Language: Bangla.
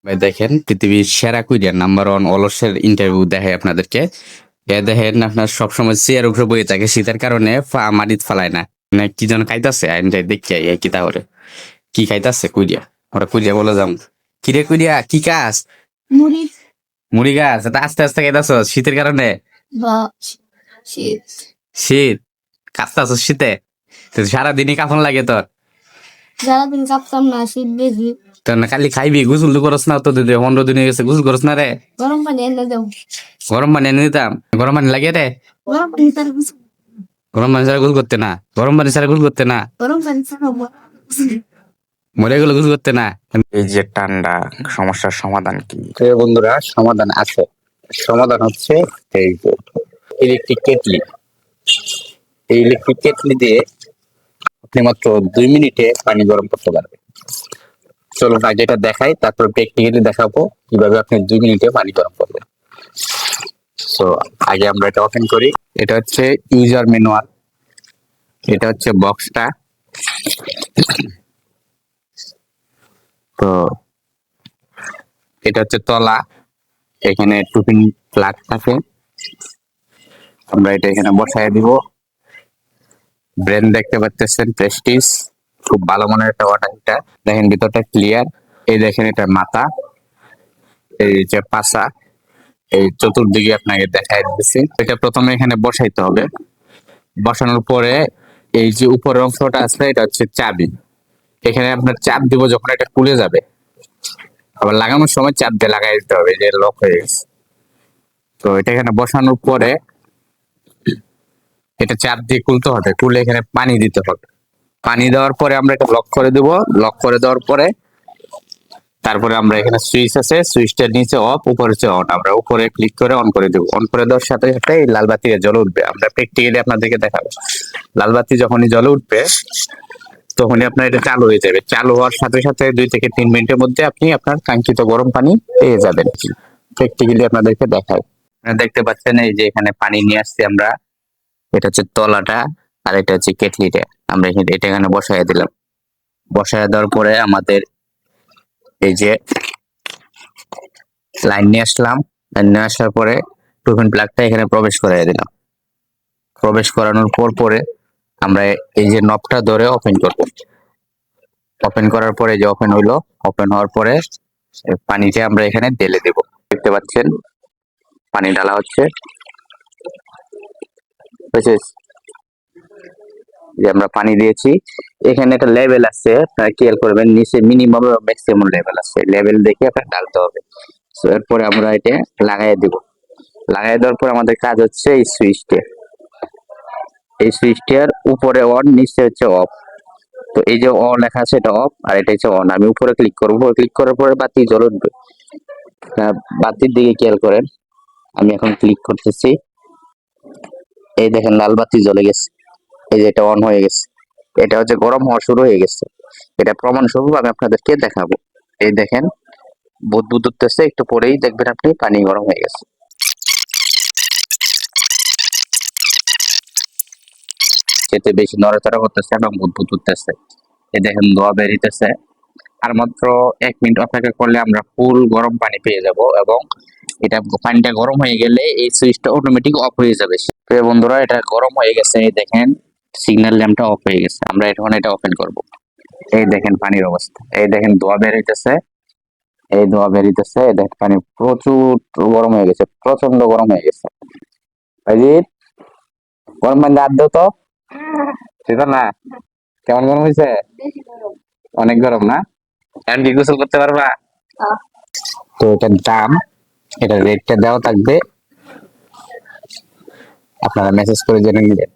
ভাই দেখেন পৃথিবীর সেরা কুইরিয়ার নাম্বার ওয়ান অলসের ইন্টারভিউ দেখে আপনাদেরকে। এ দেখেন আপনার সবসময় চেয়ার উপরে বয়ে থাকে, শীতের কারণে মাটিত ফালায় না। মানে কি যেন খাইতাছে আইন যাই দেখি এই কিতা করে কি খাইতাছে কুইরিয়া। ওরা কুইরিয়া বলে যাম, কিরে কুইরিয়া কি কাজ? মুড়ি মুড়ি গাছ এটা আস্তে আস্তে খাইতাছ শীতের কারণে? বা শীত শীত কাঁচতাছ শীতে? তো সারাদিনই কাফন লাগে তোর। সারাদিন কাঁপতাম না, শীত বেশি। তোর না খালি খাইবি, গোসল তো করস না তো, 15 দিন হয়ে গেছে গোসল করস না রে। গরম পানি এনে দেও। গরম পানি এনে দিতাম, গরম পানি লাগে রে। গরম পানি ছাড়া গোসল- গরম পানি ছাড়া গোসল করতে না, গরম পানি ছাড়া গোসল করতে না, গরম পানি ছাড়া গোসল- মরে গেলে গোসল করতে না। এই যে ঠান্ডা সমস্যার সমাধান কি? প্রিয় বন্ধুরা, সমাধান আছে। সমাধান হচ্ছে এই যে ইলেকট্রিক কেটলি। এই ইলেকট্রিক কেটলি দিয়ে আপনি মাত্র 2 মিনিটে পানি গরম করতে পারবেন। চলুন আগে এটা দেখাই, তারপর প্র্যাকটিক্যালি দেখাবো কিভাবে আপনি 2 মিনিটে পানি গরম করবেন। সো আগে আমরা এটা ওপেন করি। এটা হচ্ছে ইউজার ম্যানুয়াল, এটা হচ্ছে বক্সটা। তো এটা হচ্ছে তলা, এখানে টুপিন প্লাগ থাকে। আমরা এটা এখানে বসায় দিব। ব্র্যান্ড দেখতে পাচ্ছেন প্রেস্টিজ, খুব ভালো মানের একটা ওয়াটার হিটার। দেখেন ভিতরটা ক্লিয়ার। এই দেখেন এটা মাথা, এই যে পাশা, এই চতুর্দিকে আপনাকে দেখাই দিচ্ছি। এটা প্রথমে এখানে বসাইতে হবে। বসানোর পরে এই যে উপরের অংশটা আছে এটা হচ্ছে চাবি। এখানে আপনার চাপ দিব যখন এটা খুলে যাবে, আবার লাগানোর সময় চাপ দিয়ে লাগাই দিতে হবে, যে লক হয়ে গেছে। তো এটা এখানে বসানোর পরে এটা চাপ দিয়ে খুলতে হবে, খুলে এখানে পানি দিতে হবে। পানি দেওয়ার পরে আমরা এটা লক করে দেব। লক করে দেওয়ার পরে তারপরে আমরা এখানে সুইচ আছে, সুইচটার নিচে অফ, উপরে হচ্ছে অন। আমরা উপরে ক্লিক করে অন করে দেবো। অন করে দেওয়ার সাথে সাথে এই লাল বাতি জ্বলে উঠবে। আমরা প্র্যাকটিক্যালি আপনাদেরকে দেখাবো। লাল বাতি যখনই জ্বলে উঠবে তখনই আপনার এটা চালু হয়ে যাবে। চালু হওয়ার সাথে সাথে 2 থেকে 3 মিনিটের মধ্যে আপনি আপনার কাঙ্ক্ষিত গরম পানি পেয়ে যাবেন। প্র্যাকটিক্যালি আপনাদেরকে দেখাই। আপনারা দেখতে পাচ্ছেন এই যে এখানে পানি নিয়ে আসছি আমরা। এটা হচ্ছে তলাটা, আর এটা হচ্ছে কেটলিটা। আমরা এটা এখানে বসায় দিলাম। বসায় দেওয়ার পরে আমাদের এই যে লাইন নিয়ে আসলাম। লাইন নিয়ে আসার পরে টুপিন প্লাগটা এখানে প্রবেশ করাই দিলাম। প্রবেশ করানোর পরে আমরা এই যে নবটা ধরে ওপেন করব। ওপেন করার পরে যে ওপেন হইলো, ওপেন হওয়ার পরে পানিটা আমরা এখানে ঢেলে দেব। দেখতে পাচ্ছেন পানি ঢালা হচ্ছে। যে আমরা পানি দিয়েছি, এখানে একটা লেভেল আছে, আপনারা খেয়াল করবেন নিচে মিনিমাম এবং ম্যাক্সিমাম লেভেল আছে। লেভেল দেখে আপনার ঢালতে হবে। তো এরপরে আমরা এটা লাগাই দেব। লাগাই দেওয়ার পর আমাদের কাজ হচ্ছে এই সুইচটা। এই সুইচটার উপরে অন, নিচে হচ্ছে অফ। তো এই যে অন লেখা আছে এটা অফ, আর এটা হচ্ছে অন। আমি উপরে ক্লিক করবো, উপরে ক্লিক করার পরে বাতি জ্বলে উঠবে। বাতির দিকে খেয়াল করেন। আমি এখন ক্লিক করতেছি, এই দেখেন লাল বাতি জ্বলে গেছে। এই যে এটা অন হয়ে গেছে, এটা হচ্ছে গরম হওয়া শুরু হয়ে গেছে। এটা প্রমাণ স্বরূপ আমি আপনাদেরকে দেখাবো। এই দেখেন বুদবুদ উঠতেছে, একটু পরেই দেখবেন আপনি পানি গরম হয়ে গেছে। খেতে বেশি নড়াচড়া করতেছে এবং বুদবুদ উঠতেছে। এই দেখেন ধোয়া বেরিতেছে। আর মাত্র 1 মিনিট অপেক্ষা করলে আমরা ফুল গরম পানি পেয়ে যাব, এবং এটা পানিটা গরম হয়ে গেলে এই সুইচটা অটোমেটিক অফ হয়ে যাবে। প্রিয় বন্ধুরা, এটা গরম হয়ে গেছে। এই দেখেন সিগন্যাল ল্যাম্পটা অফ হয়ে গেছে। আমরা এখন এটা ওপেন করব। এই দেখেন পানির অবস্থা, এই দেখেন ধোয়া বেরিতেছে। এই ধোয়া বেরিতেছে, এই দেখেন পানি প্রচুর গরম হয়ে গেছে, প্রচন্ড গরম হয়ে গেছে। অজিত, গরম পানি হাত দাও তো, ঠিক না? কেমন গরম হয়েছে? বেশি গরম। অনেক গরম না? এখন কি গোসল করতে পারবা? তো এটার দাম, এটা রেটটা দেওয়া থাকবে, আপনারা মেসেজ করে জেনে নিবেন।